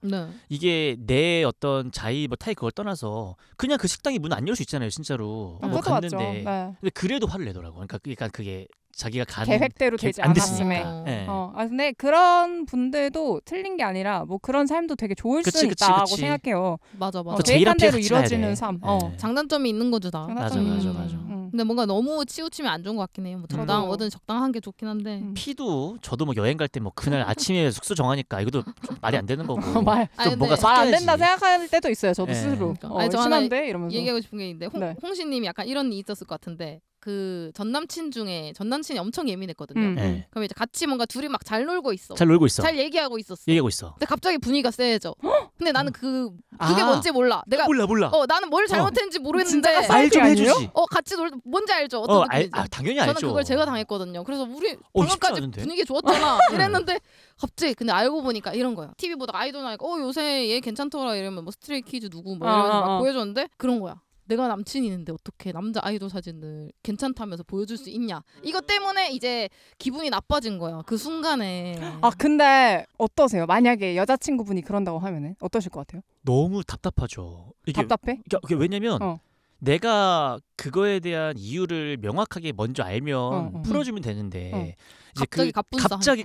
이게 내 어떤 자의 뭐 타의 그걸 떠나서 그냥 그 식당이 문 안 열 수 있잖아요, 진짜로. 뭐 갔는데. 근데 그래도 화를 내더라고. 그러니까 그게 자기가 가는 계획대로 되지 않았음에. 근데 그런 분들도 틀린 게 아니라 뭐 그런 삶도 되게 좋을 수 있다고 생각해요. 맞아. 계획한 대로 이루어지는 삶. 장단점이 있는 거죠, 다. 맞아. 근데 뭔가 너무 치우치면 안 좋은 것 같긴 해요. 뭐 적당한 게 좋긴 한데. 피도 저도 뭐 여행 갈 때 뭐 그날 아침에 숙소 정하니까 이것도 좀 말이 안 되는 거고. 좀 뭔가 말 안 된다 생각할 때도 있어요. 저도 스스로. 심한데 이러면서. 얘기하고 싶은 게 있는데 홍시님이 약간 이런 일이 있었을 것 같은데. 그 전남친 중에 전남친이 엄청 예민했거든요. 그럼 이제 같이 뭔가 둘이 막 잘 놀고 있어. 잘 얘기하고 있었어. 근데 갑자기 분위기가 세져. 근데 나는 그게 뭔지 몰라. 내가 몰라. 나는 뭘 잘못했는지 모르겠는데 말 좀 해주지. 같이 뭔지 알죠? 어떤 느낌인지. 당연히 알죠. 저는 그걸 제가 당했거든요. 그래서 우리 방금까지 분위기 좋았잖아. 이랬는데 갑자기 근데 알고 보니까 이런 거야. TV 보다가 아이돌 나니까 요새 얘 괜찮더라 이러면 뭐 스트레이키즈 누구 뭐 이러면서 막 보여줬는데 그런 거야. 내가 남친이 있는데 어떻게 남자 아이돌 사진을 괜찮다면서 보여줄 수 있냐. 이것 때문에 이제 기분이 나빠진 거야. 그 순간에. 근데 어떠세요? 만약에 여자친구분이 그런다고 하면은 어떠실 것 같아요? 너무 답답하죠. 답답해? 왜냐면 내가 그거에 대한 이유를 명확하게 먼저 알면 풀어주면 되는데 이제 갑자기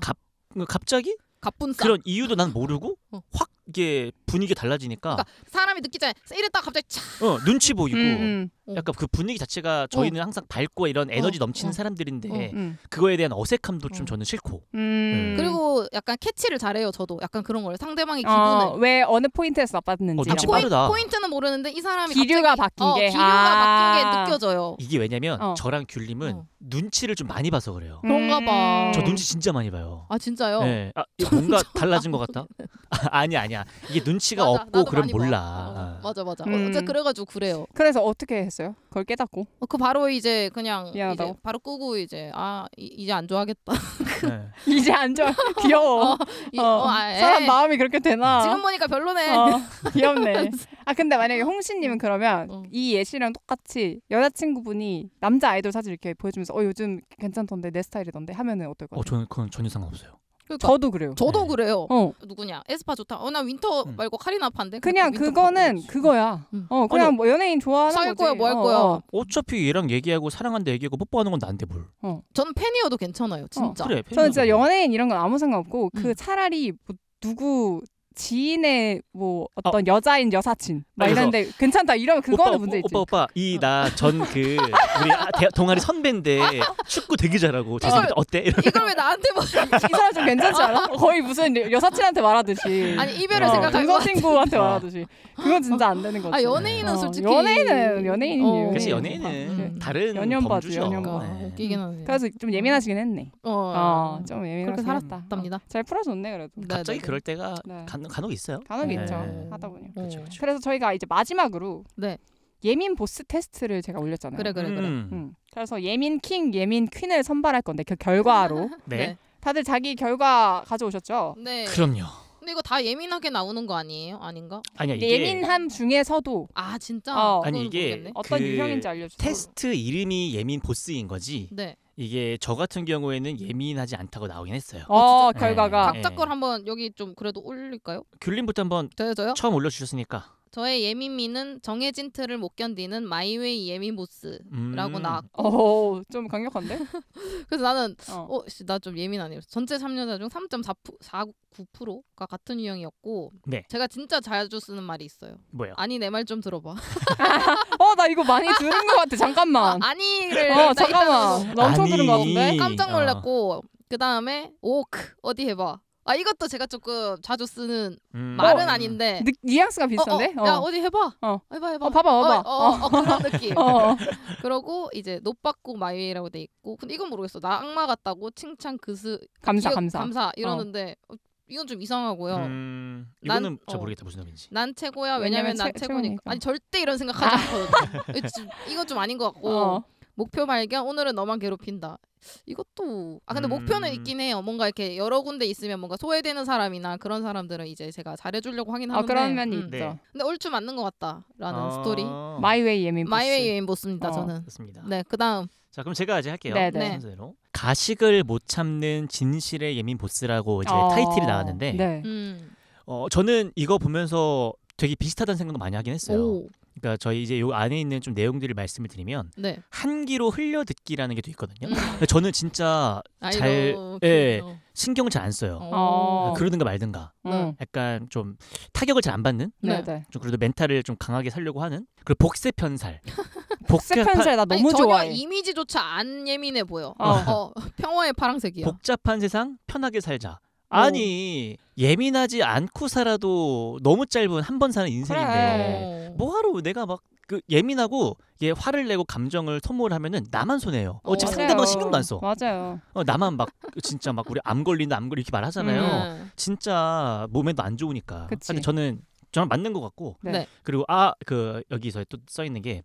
갑분싸. 그런 이유도 난 모르고 확 이게 분위기가 달라지니까. 그러니까 사람이 느끼잖아요. 이랬다가 갑자기 눈치 보이고 약간 그 분위기 자체가 저희는 항상 밝고 이런 에너지 넘치는 사람들인데 그거에 대한 어색함도 좀 저는 싫고. 그리고 약간 캐치를 잘해요. 저도 약간 그런 걸 상대방의 기분을 왜 어느 포인트에서 나빴는지. 눈치 빠르다. 포인트는 모르는데 이 사람이 기류가 바뀐 게 느껴져요. 이게 왜냐면 저랑 귤님은 눈치를 좀 많이 봐서 그래요. 그런가 봐. 저 눈치 진짜 많이 봐요. 아 진짜요? 네. 뭔가 달라진 것 같다? 아니야. 이게 눈치가 맞아, 없고 그럼 몰라. 맞아. 어제 그래가지고 그래요. 그래서 어떻게 했어요? 그걸 깨닫고? 그 바로 이제 그냥 미안하다고? 이제 바로 끄고 이제 이제 안 좋아하겠다. 네. 이제 안 좋아. 귀여워. 사람 마음이 그렇게 되나? 지금 보니까 별로네. 귀엽네. 근데 만약에 홍시님은 그러면 이 예시랑 똑같이 여자친구분이 남자 아이돌 사진 이렇게 보여주면서 요즘 괜찮던데 내 스타일이던데 하면은 어떨 것 같아요? 저는 그건 전혀 상관없어요. 그러니까, 저도 그래요. 저도 그래요. 누구냐? 에스파 좋다. 나 윈터 말고 카리나 판데. 그냥 그거는 그거야. 그냥 뭐 연예인 좋아하는 살 거지. 거야 뭐 할 거야. 어차피 얘랑 얘기하고 사랑한다 얘기하고 뽀뽀하는 건 나한테 뭘. 저는 팬이어도 괜찮아요. 진짜. 그래. 저는 진짜 연예인 이런 건 아무 상관없고 그 차라리 뭐 누구 지인의 뭐 어떤 여자인 여사친 막 이런데 괜찮다 이러면 그거는 문제 있지. 오빠 이 나 전 그 우리 동아리 선배인데 축구 되게 잘하고 죄송합니다. 어때? 이걸 왜 나한테 뭐? 이 사람 좀 괜찮지 않아? 거의 무슨 여사친한테 말하듯이. 아니 이별을 생각하고 여자친구한테 말하듯이. 그건 진짜 안 되는 거지. 연예인은 솔직히 연예인이에요. 그렇지 연예인은 다른 연연바지 범주죠. 웃기긴 하네. 그래서 좀 예민하시긴 했네. 좀 예민하시긴 그렇게 살았답니다. 잘 풀어줬네 그래도. 갑자기 그럴 때가 간혹 있어요. 간혹 있죠. 하다 보니. 그렇죠. 그래서 저희가 이제 마지막으로 네. 예민 보스 테스트를 제가 올렸잖아요. 그래. 그래서 예민 킹, 예민 퀸을 선발할 건데 그 결과로. 네. 다들 자기 결과 가져오셨죠? 네. 그럼요. 근데 이거 다 예민하게 나오는 거 아니에요? 아닌가? 아니야 이게 예민함 중에서도 진짜? 아니 이게 모르겠네. 어떤 유형인지 알려주세요. 테스트 이름이 예민 보스인 거지. 네. 이게 저 같은 경우에는 예민하지 않다고 나오긴 했어요. 결과가 각자 걸 한번 여기 좀 그래도 올릴까요? 귤님부터 한번 저요? 처음 올려주셨으니까. 저의 예민미는 정해진 틀을 못 견디는 마이웨이 예민 보스라고 나왔고. 좀 강력한데? 그래서 나는 나 좀 예민하네요. 전체 참여자 중 3.49%가 같은 유형이었고 네. 제가 진짜 자주 쓰는 말이 있어요. 뭐요? 아니 내 말 좀 들어봐. 나 이거 많이 들은 것 같아. 잠깐만. 아니를 잠깐만. 나 엄청 들은 것 같은데? 깜짝 놀랐고 그 다음에 어디 해봐. 이것도 제가 조금 자주 쓰는 말은 아닌데 뉘앙스가 비슷한데? 야 어디 해봐. 해봐. 봐봐. 그런 느낌. 그러고 이제 노빠꾸 마이웨이라고 돼 있고 근데 이건 모르겠어. 나 악마 같다고 칭찬 감사 이러는데 이건 좀 이상하고요. 이거는 잘 모르겠다 무슨 의미인지. 난 최고야. 왜냐면 난 최고니까. 아니 절대 이런 생각하지 않거든요. 이건 좀 아닌 것 같고 목표 발견 오늘은 너만 괴롭힌다. 이것도 근데 목표는 있긴 해요. 뭔가 이렇게 여러 군데 있으면 뭔가 소외되는 사람이나 그런 사람들은 이제 제가 잘해주려고 하긴 하는데 그런 면이 있죠. 네. 근데 얼추 맞는 것 같다라는 스토리. 마이웨이 예민 보스. 마이웨이 예민 보스입니다. 저는. 좋습니다. 네, 그다음. 자 그럼 제가 이제 할게요. 네네. 순서대로. 가식을 못 참는 진실의 예민 보스라고 이제 타이틀이 나왔는데 네. 저는 이거 보면서 되게 비슷하다는 생각도 많이 하긴 했어요. 오. 그러니까 저희 이제 요 안에 있는 좀 내용들을 말씀을 드리면 한 귀로 흘려 듣기라는 게 또 있거든요. 저는 진짜 잘 신경을 잘 안 써요. 그러든가 말든가. 약간 좀 타격을 잘 안 받는. 좀 그래도 멘탈을 좀 강하게 살려고 하는. 그리고 복세 편살. 복세 편살 나 너무 좋아해. 전혀 이미지조차 안 예민해 보여. 평화의 파랑색이야. 복잡한 세상 편하게 살자. 아니 예민하지 않고 살아도 너무 짧은 한 번 사는 인생인데 뭐하러 내가 막 그 예민하고 얘 화를 내고 감정을 소모를 하면은 나만 손해요. 어차피 상대방 신경도 안 써. 맞아요. 나만 막 진짜 막 우리 암 걸린다 이렇게 말하잖아요. 진짜 몸에도 안 좋으니까. 근데 저는 정말 맞는 것 같고. 네. 그리고 그 여기서 또 써 있는 게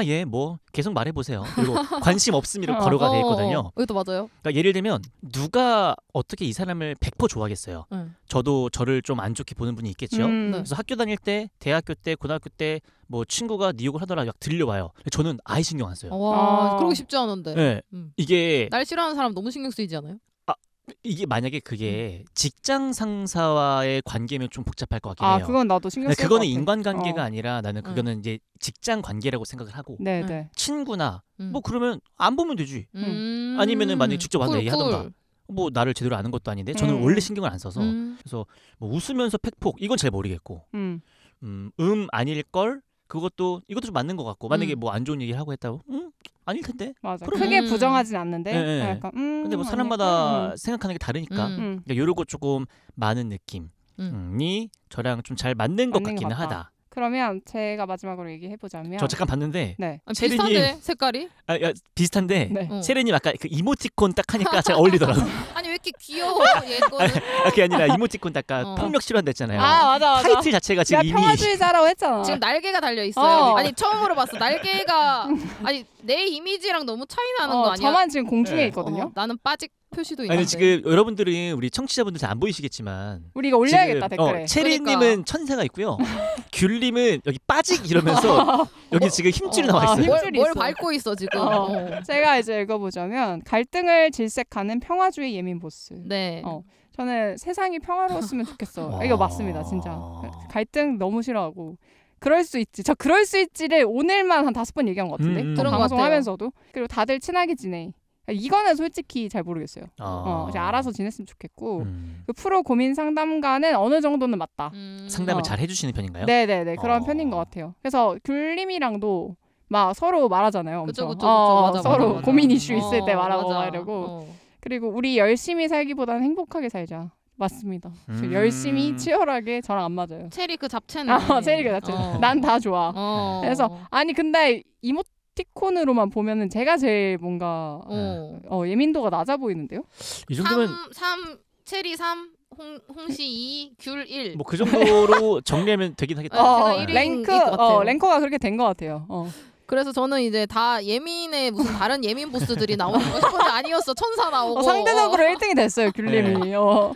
예, 뭐 계속 말해보세요. 그리고 관심 없음이라고 괄호가 돼 있거든요. 이것도 맞아요. 그러니까 예를 들면 누가 어떻게 이 사람을 100% 좋아하겠어요. 저도 저를 좀 안 좋게 보는 분이 있겠죠. 그래서 학교 다닐 때, 대학교 때, 고등학교 때 뭐 친구가 네 욕을 하더라 막 들려와요. 저는 아예 신경 안 써요. 그러기 쉽지 않은데. 네, 이게 날 싫어하는 사람 너무 신경 쓰이지 않아요? 이게 만약에 그게 직장 상사와의 관계면 좀 복잡할 것 같긴 해요. 그건 나도 신경 쓸 것 그거는 같아. 인간관계가 아니라 나는 그거는 이제 직장 관계라고 생각을 하고 친구나 뭐 그러면 안 보면 되지. 아니면은 만약에 직접 와서 얘기하던가. 뭐 나를 제대로 아는 것도 아닌데 저는 원래 신경을 안 써서 그래서 뭐 웃으면서 팩폭 이건 잘 모르겠고 아닐 걸 이것도 좀 맞는 것 같고 만약에 뭐 안 좋은 얘기를 하고 했다고 아닐 텐데. 맞아. 크게 부정하진 않는데. 네. 약간 근데 뭐 사람마다 생각하는 게 다르니까. 그러니까 요러고 조금 많은 느낌이 저랑 좀 잘 맞는 것 같기는 하다. 그러면 제가 마지막으로 얘기해보자면 저 잠깐 봤는데 네. 비슷한데 색깔이? 비슷한데 네. 체리님 아까 그 이모티콘 딱 하니까 잘 어울리더라고. 아니 왜 이렇게 귀여워 얘 거는. 그게 아니라 이모티콘 딱 폭력 실현다 했잖아요. 맞아. 타이틀 자체가 지금 이미 평화주의자라고 했잖아. 지금 날개가 달려있어요. 아니 처음으로 봤어. 날개가 아니 내 이미지랑 너무 차이 나는 거 아니야? 저만 지금 공중에 있거든요. 나는 빠직 표시도 있는데. 아니 지금 여러분들은 우리 청취자분들 잘 안 보이시겠지만 우리가 올려야겠다 댓글에. 체리님은 그러니까. 천사가 있고요. 귤님은 여기 빠직 이러면서 여기 지금 힘줄이 나와 있어요. 뭘 밟고 있어 지금. 제가 이제 읽어보자면 갈등을 질색하는 평화주의 예민 보스. 네. 저는 세상이 평화로웠으면 좋겠어. 이거 맞습니다 진짜. 갈등 너무 싫어하고. 그럴 수 있지. 저 그럴 수 있지를 오늘만 한 5번 얘기한 것 같은데. 그런 것 방송하면서도. 그리고 다들 친하게 지내. 이거는 솔직히 잘 모르겠어요. 이제 알아서 지냈으면 좋겠고 그 프로 고민 상담가는 어느 정도는 맞다. 상담을 잘 해주시는 편인가요? 네네네 그런 편인 것 같아요. 그래서 귤님이랑도 막 서로 말하잖아요. 그쵸. 맞아, 서로 맞아. 고민 이슈 있을 때 말하고 맞아. 이러고. 그리고 우리 열심히 살기보다는 행복하게 살자. 맞습니다. 열심히 치열하게 저랑 안 맞아요. 체리 그 잡채는. 체리 그 잡채. 난 다 좋아. 그래서 아니 근데 이모티콘으로만 보면은 제가 제일 뭔가 예민도가 낮아 보이는데요? 이 정도면 3 체리 3 홍시 2 귤 1. 뭐 그 정도로 정리하면 되긴 하겠다. 랭커가 그렇게 된 것 같아요. 그래서 저는 이제 다 예민의 무슨 다른 예민 보스들이 나오는 거 싶은데 아니었어. 천사 나오고. 상대적으로 1등이 됐어요 귤님이. 네.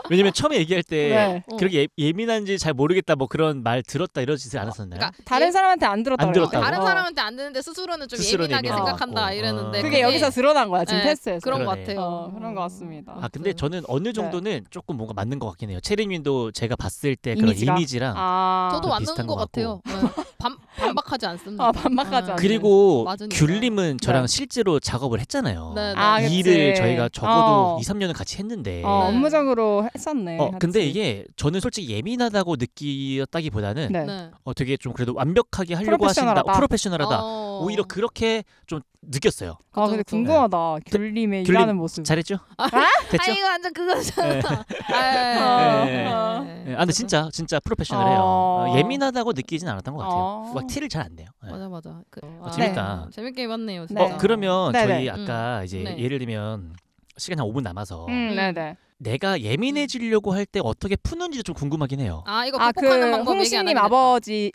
왜냐면 처음에 얘기할 때 그렇게 예민한지 잘 모르겠다 뭐 그런 말 들었다 이러지들 않았었나요? 그러니까 다른 사람한테 안 들었다고. 다른 사람한테 안 듣는데 스스로는 좀 예민하게 생각한다 이랬는데 그게 여기서 드러난 거야 지금 테스트에서. 그런 것 같아요. 그런 것 같습니다. 근데 저는 어느 정도는 조금 뭔가 맞는 것 같긴 해요. 체리님도 제가 봤을 때 그런 이미지랑 저도 맞는 것 같아요. 반박하지 않습니다. 반박하지 않습니다. 그리고 귤님은 저랑 실제로 작업을 했잖아요. 이 일을 저희가 적어도 2-3년을 같이 했는데 업무적으로 했었네. 근데 이게 저는 솔직히 예민하다고 느꼈다기보다는 되게 좀 그래도 완벽하게 하려고 하신다. 프로페셔널하다. 오히려 그렇게 좀 느꼈어요. 근데 궁금하다. 귤님의 일하는 모습. 잘했죠? 됐죠? 이거 완전 그거잖아. 근데 진짜 프로페셔널해요. 예민하다고 느끼진 않았던 것 같아요. 막 티를 잘 안 내요. 맞아. 재밌다. 재밌게 봤네요. 그러면 저희 아까 이제 예를 들면 시간 한 5분 남아서 내가 예민해지려고 할 때 어떻게 푸는지 좀 궁금하긴 해요. 이거 극복하는 방법 얘기 안 하겠다.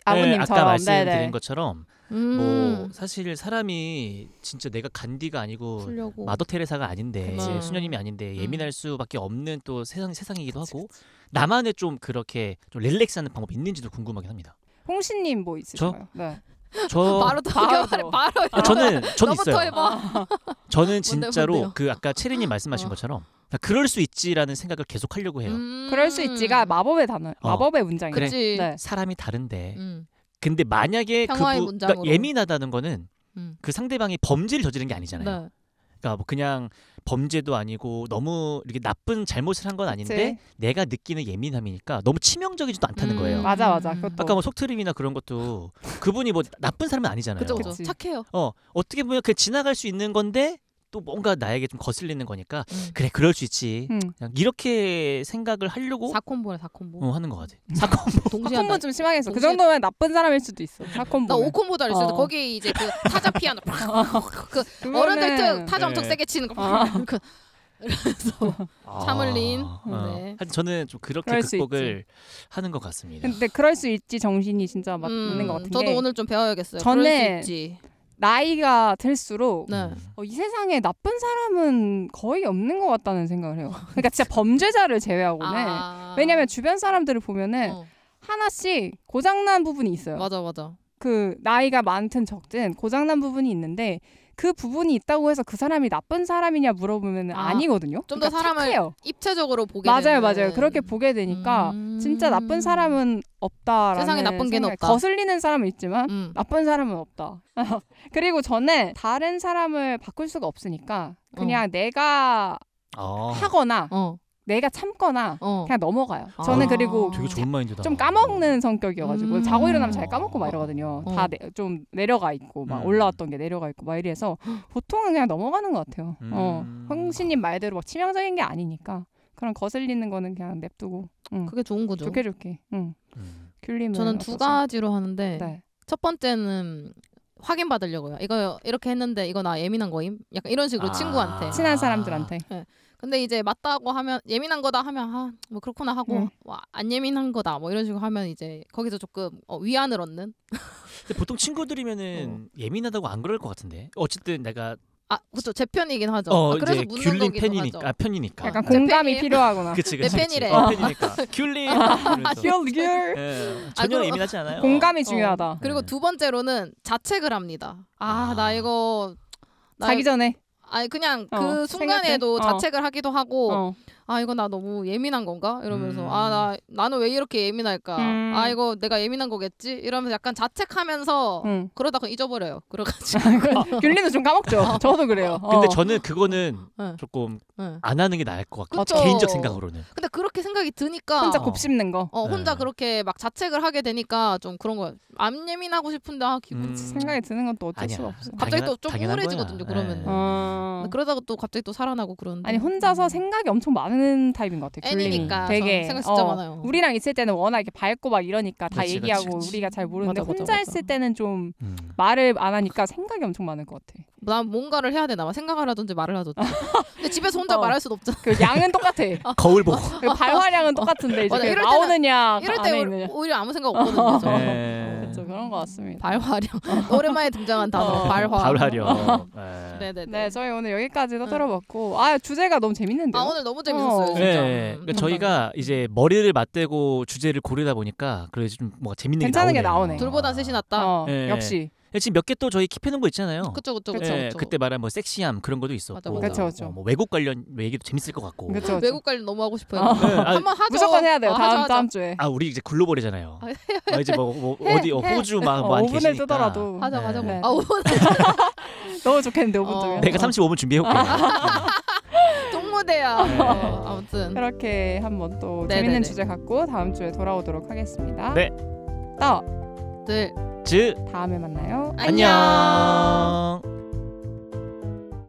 아버님처럼 아까 말씀드린 것처럼 뭐 사실 사람이 진짜 내가 간디가 아니고 풀려고. 마더 테레사가 아닌데 수녀님이 아닌데 예민할 수밖에 없는 또 세상이기도 하고 나만의 좀 그렇게 좀 릴렉스하는 방법이 있는지도 궁금하긴 합니다. 홍시님 뭐 있으신가요? 저 바로 저는 너부터 있어요. 해봐. 저는 진짜로 그 아까 체리님 말씀하신 것처럼 그럴 수 있지라는 생각을 계속 하려고 해요. 그럴 수 있지가 마법의 단어, 마법의 문장이에요. 그래, 사람이 다른데. 근데 만약에 그러니까 예민하다는 거는 그 상대방이 범죄를 저지른 게 아니잖아요. 그러니까 뭐 그냥 범죄도 아니고 너무 이렇게 나쁜 잘못을 한 건 아닌데 내가 느끼는 예민함이니까 너무 치명적이지도 않다는 거예요. 맞아. 아까 뭐 속트림이나 그런 것도 그분이 뭐 나쁜 사람은 아니잖아요. 그죠. 착해요. 어떻게 보면 그 지나갈 수 있는 건데 또 뭔가 나에게 좀 거슬리는 거니까 그래 그럴 수 있지. 그냥 이렇게 생각을 하려고 4콤보네 4콤보. 하는 것 같아. 4콤보. 4콤보 좀 심하겠어. 그 정도면 나쁜 사람일 수도 있어. 4콤보. 나 5콤보도 알 수 있어. 거기 이제 그 타자 피아노 그 어른들 특 타자 엄청 세게 치는 거. 그래서 참을린. 하여튼 저는 좀 그렇게 극복을 하는 것 같습니다. 근데 그럴 수 있지 정신이 진짜 맞는 것 같은 게 저도 오늘 좀 배워야겠어요. 저는 그럴 수 있지. 나이가 들수록 이 세상에 나쁜 사람은 거의 없는 것 같다는 생각을 해요. 그러니까 진짜 범죄자를 제외하고는. 왜냐면 주변 사람들을 보면은 하나씩 고장난 부분이 있어요. 맞아. 그 나이가 많든 적든 고장난 부분이 있는데 그 부분이 있다고 해서 그 사람이 나쁜 사람이냐 물어보면 아니거든요. 좀 더 그러니까 사람을 착해요. 입체적으로 보게 되는. 맞아요. 그렇게 보게 되니까 진짜 나쁜 사람은 없다라는 세상에 나쁜 개는 없다. 거슬리는 사람은 있지만 나쁜 사람은 없다. 그리고 저는 다른 사람을 바꿀 수가 없으니까 그냥 내가 하거나 내가 참거나 그냥 넘어가요. 저는 그리고 되게 좋은 마인드다. 좀 까먹는 성격이어가지고 자고 일어나면 잘 까먹고 막 이러거든요. 다 좀 내려가 있고 막 올라왔던 게 내려가 있고 막 이래서 보통은 그냥 넘어가는 것 같아요. 황신님 말대로 막 치명적인 게 아니니까 그런 거슬리는 거는 그냥 냅두고. 그게 좋은 거죠. 좋게. 귤님은 저는 두 가지로 하는데 네. 첫 번째는 확인 받으려고요. 이거 이렇게 했는데 이거 나 예민한 거임? 약간 이런 식으로 친구한테. 친한 사람들한테. 네. 근데 이제 맞다고 하면 예민한 거다 하면 뭐 그렇구나 하고 안 예민한 거다 뭐 이런 식으로 하면 이제 거기서 조금 위안을 얻는. 근데 보통 친구들이면은 예민하다고 안 그럴 것 같은데. 어쨌든 내가 그렇죠. 제 편이긴 하죠. 그래서 묻는 거기도 하죠. 편이니까. 약간 공감이 필요하구나. 그치. 내 팬이래. 팬이니까. 귤님. 귤. 전혀 예민하지 않아요. 공감이 중요하다. 그리고 두 번째로는 자책을 합니다. 나 이거 자기 전에. 아니 그냥 그 순간에도 자책을 하기도 하고 이거 나 너무 예민한 건가? 이러면서 나는 왜 이렇게 예민할까? 이거 내가 예민한 거겠지? 이러면서 약간 자책하면서 그러다가 잊어버려요. 그래가지고 귤리도 좀 까먹죠. 저도 그래요. 근데 저는 그거는 조금 안 하는 게 나을 것 같고 개인적 생각으로는. 근데 그렇게 생각이 드니까 혼자 곱씹는 거. 혼자 그렇게 막 자책을 하게 되니까 좀 그런 거예요. 안 예민하고 싶은데 기분 생각이 드는 건 또 어쩔 수가 없어. 갑자기 또 좀 우울해지거든요. 그러면 그러다가 또 갑자기 또 살아나고 그러는데. 아니 혼자서 생각이 엄청 많은 타입인 것 같아요. 애니니까 되게 생각 진짜 많아요. 우리랑 있을 때는 워낙 이렇게 밝고 막 이러니까 다 얘기하고 그치. 우리가 잘 모르는데 맞아. 혼자 있을 때는 좀 말을 안 하니까 생각이 엄청 많은 것 같아. 난 뭔가를 해야 되나 봐. 생각을 하든지 말을 하든지. 근데 집에서 혼자 말할 수도 없잖아. 그 양은 똑같아. 거울 보고. 그 발화량은 똑같은데 이제 맞아, 나오느냐 이럴 안에 때 있느냐. 오히려 아무 생각 없거든요. 그렇죠. 그런 것 같습니다. 발화량. 오랜만에 등장한 단어. 발화량. 네, 저희 오늘 여기까지 떠들어봤고 주제가 너무 재밌는데요. 오늘 너무 재밌었어요. 진짜. 그러니까 저희가 이제 머리를 맞대고 주제를 고르다 보니까 그래서 좀 뭐가 재밌는 괜찮은 게 게 나오네. 둘보다 셋이 낫다. 역시. 지금 몇 개 또 저희 킵해놓은 거 있잖아요. 그쵸. 그때 말한 뭐 섹시함 그런 것도 있었고. 그쵸. 뭐 외국 관련 얘기도 재밌을 것 같고. 그쵸. 외국 관련 너무 하고 싶어요. 한번 하죠. 무조건 해야 돼요. 다음 주에. 우리 이제 글로벌이잖아요. 이제 뭐 어디 호주 막 많이 5분을 계시니까. 뜨더라도. 하자. 5분. 너무 좋겠는데 5분. 내가 35분 준비해올게. 동무대야. 아무튼 그렇게 한번 또 재밌는 주제 갖고 다음 주에 돌아오도록 하겠습니다. 네. 다음에 만나요. 안녕.